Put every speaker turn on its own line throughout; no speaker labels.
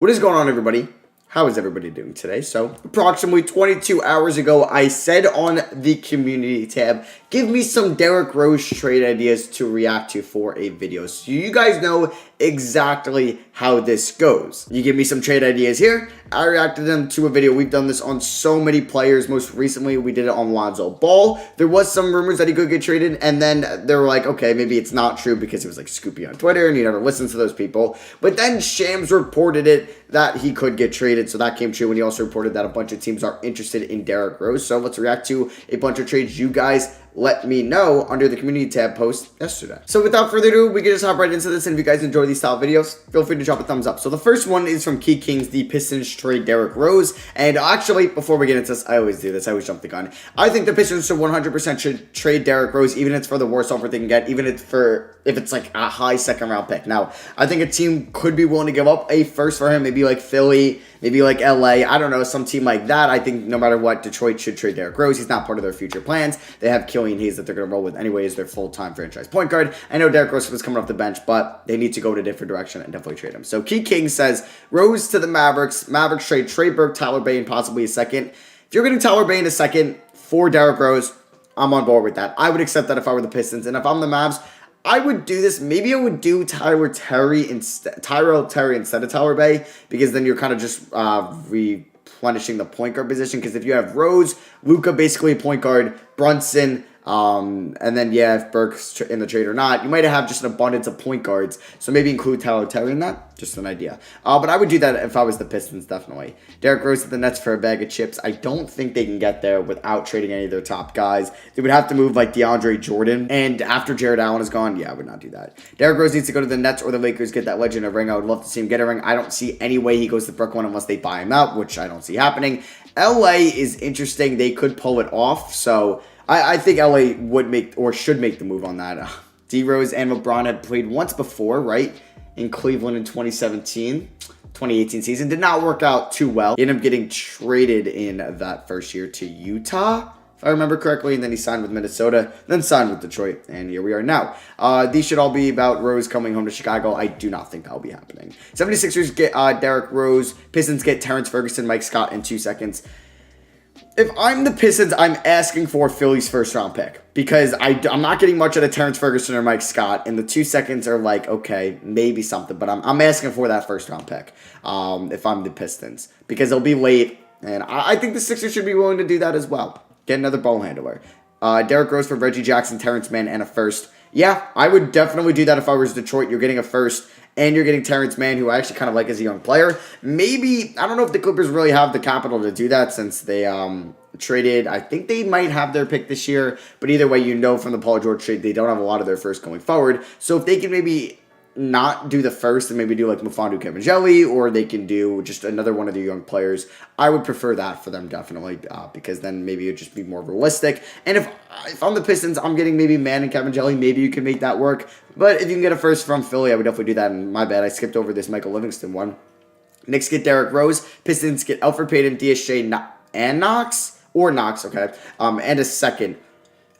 What is going on, everybody? How is everybody doing today? So, approximately 22 hours ago, I said on the community tab, give me some Derrick Rose trade ideas to react to for a video. So you guys know exactly how this goes. You give me some trade ideas here, I reacted them to a video. We've done this on so many players. Most recently, we did it on Lonzo Ball. There was some rumors that he could get traded, and then they were like, okay, maybe it's not true because it was like Scoopy on Twitter, and you never listen to those people. But then Shams reported it that he could get traded, so that came true, and he also reported that a bunch of teams are interested in Derrick Rose. So let's react to a bunch of trades you guys let me know under the community tab post yesterday. So without further ado, we can just hop right into this, and if you guys enjoy these style videos, feel free to drop a thumbs up. So the first one is from Key Kings, the Pistons trade Derrick Rose, and actually, before we get into this, I always do this, I always jump the gun. I think the Pistons should 100% should trade Derrick Rose, even if it's for the worst offer they can get, even if it's like a high second round pick. Now, I think a team could be willing to give up a first for him, maybe like Philly, maybe like LA, I don't know, some team like that. I think no matter what, Detroit should trade Derrick Rose. He's not part of their future plans. They have Killian Hayes that they're going to roll with anyway as their full-time franchise point guard. I know Derrick Rose was coming off the bench, but they need to go in a different direction and definitely trade him. So Key King says, Rose to the Mavericks. Mavericks trade Trey Burke, Tyler Bay, and possibly a second. If you're getting Tyler Bay in a second for Derrick Rose, I'm on board with that. I would accept that if I were the Pistons. And if I'm the Mavs, I would do this. Maybe I would do Tyrell Terry instead of Tyler Bay, because then you're kind of just replenishing the point guard position. Because if you have Rose, Luka basically a point guard, Brunson, and then, yeah, if Burke's in the trade or not, you might have just an abundance of point guards. So maybe include Tyler Terry in that. Just an idea. But I would do that if I was the Pistons, definitely. Derrick Rose at the Nets for a bag of chips. I don't think they can get there without trading any of their top guys. They would have to move like DeAndre Jordan. And after Jared Allen is gone, yeah, I would not do that. Derrick Rose needs to go to the Nets or the Lakers, get that legend a ring. I would love to see him get a ring. I don't see any way he goes to Brooklyn unless they buy him out, which I don't see happening. LA is interesting. They could pull it off. So I think LA would make or should make the move on that. D Rose and LeBron had played once before, right? In Cleveland in 2018 season. Did not work out too well. He ended up getting traded in that first year to Utah, if I remember correctly, and then he signed with Minnesota, then signed with Detroit, and here we are now. These should all be about Rose coming home to Chicago. I do not think that'll be happening. 76ers get Derrick Rose. Pistons get Terrence Ferguson, Mike Scott in 2 seconds. If I'm the Pistons, I'm asking for Philly's first-round pick because I'm not getting much out of Terrence Ferguson or Mike Scott, and the 2 seconds are like, okay, maybe something, but I'm asking for that first-round pick if I'm the Pistons because it'll be late, and I think the Sixers should be willing to do that as well. Get another ball handler. Derrick Rose for Reggie Jackson, Terrence Mann, and a first. Yeah, I would definitely do that if I was Detroit. You're getting a first, and you're getting Terrence Mann, who I actually kind of like as a young player. Maybe, I don't know if the Clippers really have the capital to do that since they traded. I think they might have their pick this year, but either way, you know from the Paul George trade, they don't have a lot of their first going forward. So if they can maybe not do the first and maybe do like Mufonu Kevin, or they can do just another one of the young players, I would prefer that for them definitely because then maybe it'd just be more realistic. And if I'm the Pistons, I'm getting maybe Mann and Kevin maybe you can make that work. But if you can get a first from Philly, I would definitely do that. And my bad, I skipped over this Michael Livingston one. Knicks get Derrick Rose. Pistons get Elfrid Payton, DSJ, and Knox, okay, and a second.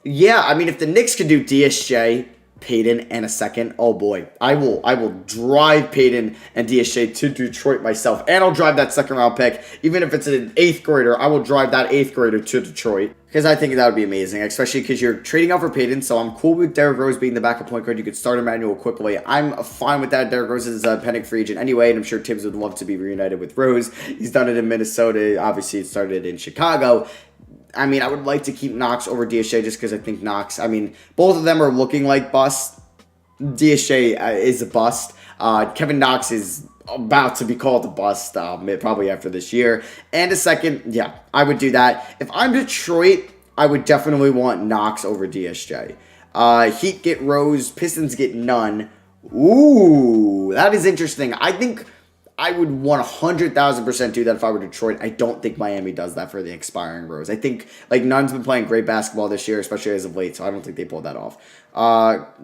Yeah, I mean, if the Knicks could do DSJ, Payton, and a second, oh boy, I will drive Payton and DSJ to Detroit myself, and I'll drive that second round pick, even if it's an 8th grader, I will drive that 8th grader to Detroit, because I think that would be amazing, especially because you're trading out for Payton, so I'm cool with Derrick Rose being the backup point guard. You could start Emmanuel quickly. I'm fine with that. Derrick Rose is a pending free agent anyway, and I'm sure Tibbs would love to be reunited with Rose. He's done it in Minnesota, obviously it started in Chicago. I mean, I would like to keep Knox over DSJ just because I think Knox, I mean, both of them are looking like busts. DSJ is a bust. Kevin Knox is about to be called a bust, probably after this year. And a second, yeah, I would do that. If I'm Detroit, I would definitely want Knox over DSJ. Heat get Rose, Pistons get none. Ooh, that is interesting. I think I would 100,000% do that if I were Detroit. I don't think Miami does that for the expiring Rose. I think, like, Nunn's been playing great basketball this year, especially as of late, so I don't think they pulled that off.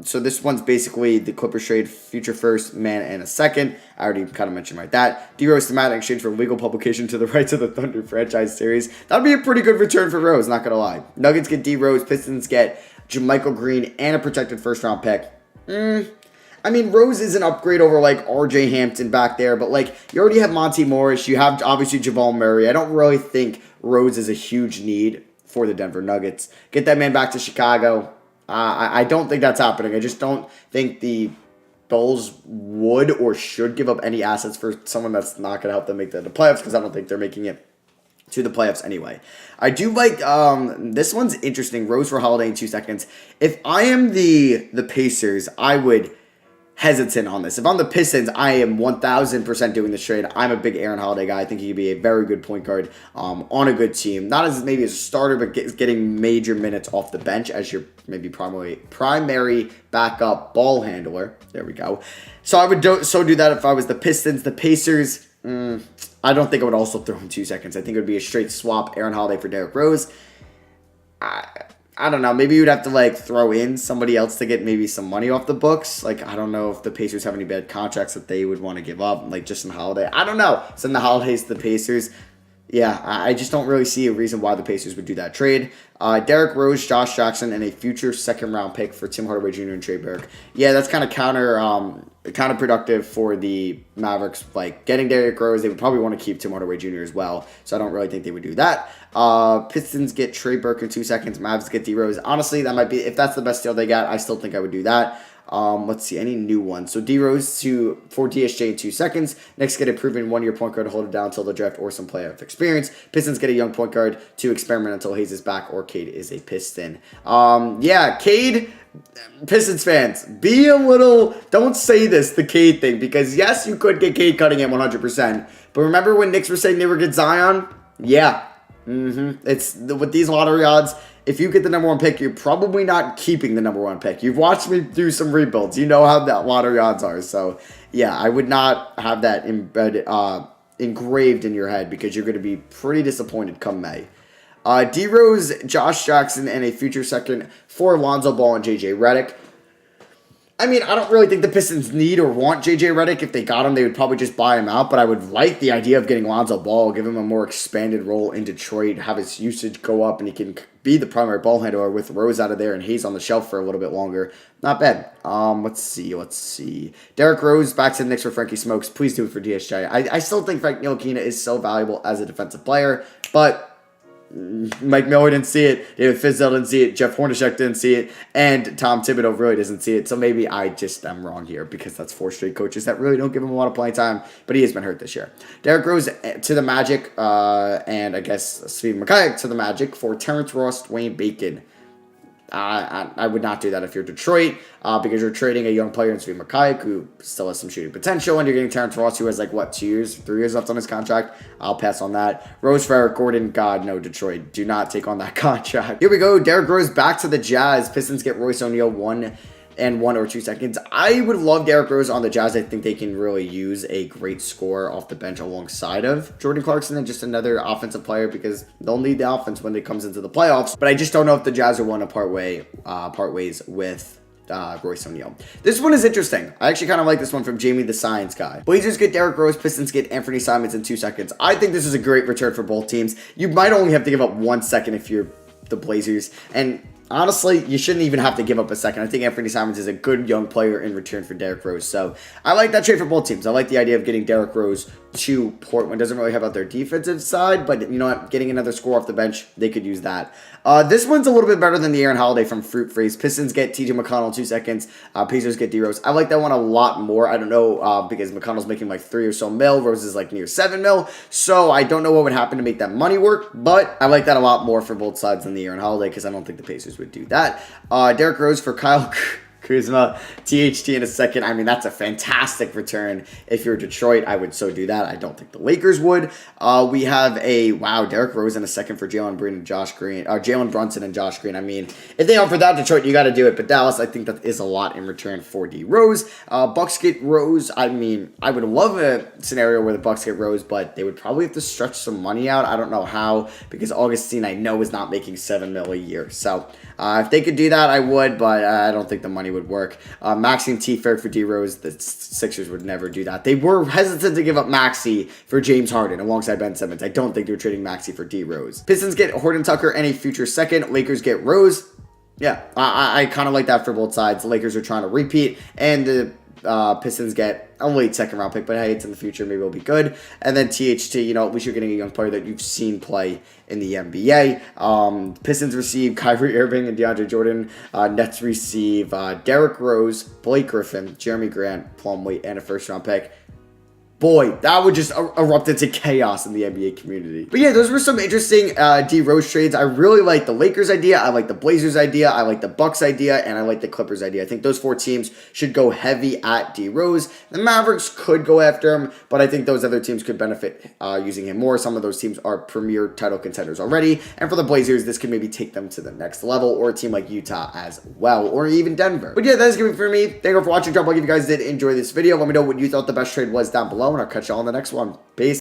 So this one's basically the Clippers trade future first, man, and a second. I already kind of mentioned right that. D Rose to Matt in exchange for legal publication to the rights of the Thunder franchise series. That would be a pretty good return for Rose, not going to lie. Nuggets get D Rose, Pistons get JaMychal Green, and a protected first-round pick. I mean, Rose is an upgrade over, like, RJ Hampton back there, but, like, you already have Monty Morris. You have, obviously, Jamal Murray. I don't really think Rose is a huge need for the Denver Nuggets. Get that man back to Chicago. I don't think that's happening. I just don't think the Bulls would or should give up any assets for someone that's not going to help them make the playoffs, because I don't think they're making it to the playoffs anyway. I do like, this one's interesting. Rose for Holiday in 2 seconds. If I am the Pacers, I would hesitant on this. If I'm the Pistons, I am 1,000% doing this trade. I'm a big Aaron Holiday guy. I think he could be a very good point guard on a good team. Not as maybe as a starter, but getting major minutes off the bench as your maybe primary backup ball handler. There we go. So I would do that if I was the Pistons. The Pacers, I don't think I would also throw in 2 seconds. I think it would be a straight swap, Aaron Holiday for Derrick Rose. I don't know. Maybe you'd have to, like, throw in somebody else to get maybe some money off the books. Like, I don't know if the Pacers have any bad contracts that they would want to give up, like just in Holiday. I don't know. Send the Holidays to the Pacers. Yeah, I just don't really see a reason why the Pacers would do that trade. Derrick Rose, Josh Jackson, and a future second-round pick for Tim Hardaway Jr. and Trey Burke. Yeah, that's kind of counterproductive for the Mavericks. Like, getting Derrick Rose, they would probably want to keep Tim Hardaway Jr. as well. So I don't really think they would do that. Pistons get Trey Burke in 2 seconds. Mavs get D Rose. Honestly, that might be, if that's the best deal they got, I still think I would do that. Let's see, any new ones. So D Rose for DSJ in 2 seconds. Next, get a proven 1-year point guard to hold it down until the draft or some playoff experience. Pistons get a young point guard to experiment until Hayes is back or Cade is a Piston. Yeah, Cade, Pistons fans, be a little, don't say the Cade thing, because yes, you could get Cade Cunningham 100%. But remember when Knicks were saying they would get Zion? Yeah. It's with these lottery odds, if you get the number 1 pick, you're probably not keeping the number 1 pick. You've watched me do some rebuilds. You know how that lottery odds are. So, yeah, I would not have that engraved in your head, because you're going to be pretty disappointed come May. D Rose, Josh Jackson, and a future second for Lonzo Ball and JJ Redick. I mean, I don't really think the Pistons need or want J.J. Redick. If they got him, they would probably just buy him out. But I would like the idea of getting Lonzo Ball, give him a more expanded role in Detroit, have his usage go up, and he can be the primary ball handler with Rose out of there and Hayes on the shelf for a little bit longer. Not bad. Let's see. Derrick Rose back to the Knicks for Frankie Smokes. Please do it for DSJ. I still think Frank Ntilikina is so valuable as a defensive player, but Mike Miller didn't see it, David Fizdale didn't see it, Jeff Hornacek didn't see it, and Tom Thibodeau really doesn't see it. So maybe I just am wrong here, because that's 4 straight coaches that really don't give him a lot of playing time, but he has been hurt this year. Derrick Rose to the Magic, and I guess Steve McKay to the Magic for Terrence Ross, Dwayne Bacon. I would not do that if you're Detroit, because you're trading a young player in Svi Mikhail, who still has some shooting potential, and you're getting Terrence Ross, who has 2 years, 3 years left on his contract. I'll pass on that. Rose for Eric Gordon, God, no, Detroit, do not take on that contract. Here we go, Derrick Rose back to the Jazz. Pistons get Royce O'Neal 1 or 2 seconds. I would love Derrick Rose on the Jazz. I think they can really use a great scorer off the bench alongside of Jordan Clarkson and just another offensive player, because they'll need the offense when it comes into the playoffs. But I just don't know if the Jazz will want to part ways with Royce O'Neal. This one is interesting. I actually kind of like this one from Jamie the Science Guy. Blazers get Derrick Rose. Pistons get Anthony Simons in 2 seconds. I think this is a great return for both teams. You might only have to give up 1 second if you're the Blazers, and honestly, you shouldn't even have to give up a second. I think Anthony Simons is a good young player in return for Derrick Rose. So I like that trade for both teams. I like the idea of getting Derrick Rose to Portland. Doesn't really help out their defensive side, but you know what? Getting another score off the bench, they could use that. This one's a little bit better than the Aaron Holiday from Fruit Freeze. Pistons get TJ McConnell in 2 seconds. Pacers get D Rose. I like that one a lot more. I don't know, because McConnell's making 3 or so mil. Rose is near 7 mil. So I don't know what would happen to make that money work, but I like that a lot more for both sides than the Aaron Holiday, because I don't think the Pacers would do that. Derrick Rose for Kyle Kuzma, THT in a second. I mean, that's a fantastic return. If you're Detroit, I would so do that. I don't think the Lakers would. We have Derrick Rose in a second for Jalen Brunson and Josh Green. I mean, if they offer that, Detroit, you got to do it. But Dallas, I think that is a lot in return for D Rose. Bucks get Rose. I mean, I would love a scenario where the Bucks get Rose, but they would probably have to stretch some money out. I don't know how, because Augustine, I know, is not making $7 million a year. So if they could do that, I would, but I don't think the money would work. Maxime T. Fair for D Rose. The Sixers would never do that. They were hesitant to give up Maxey for James Harden alongside Ben Simmons. I don't think they were trading Maxey for D Rose. Pistons get Horton Tucker and a future second. Lakers get Rose. Yeah, I kind of like that for both sides. The Lakers are trying to repeat, and the Pistons get a late second round pick, but hey, it's in the future. Maybe it'll be good. And then THT, you know, at least you're getting a young player that you've seen play in the NBA. Pistons receive Kyrie Irving and DeAndre Jordan. Nets receive Derrick Rose, Blake Griffin, Jeremy Grant, Plumlee, and a first round pick. Boy, that would just erupt into chaos in the NBA community. But yeah, those were some interesting D Rose trades. I really like the Lakers idea. I like the Blazers idea. I like the Bucks idea. And I like the Clippers idea. I think those 4 teams should go heavy at D Rose. The Mavericks could go after him, but I think those other teams could benefit using him more. Some of those teams are premier title contenders already. And for the Blazers, this could maybe take them to the next level, or a team like Utah as well, or even Denver. But yeah, that is going to be for me. Thank you for watching. Drop a like if you guys did enjoy this video. Let me know what you thought the best trade was down below, and I'll catch y'all on the next one. Peace.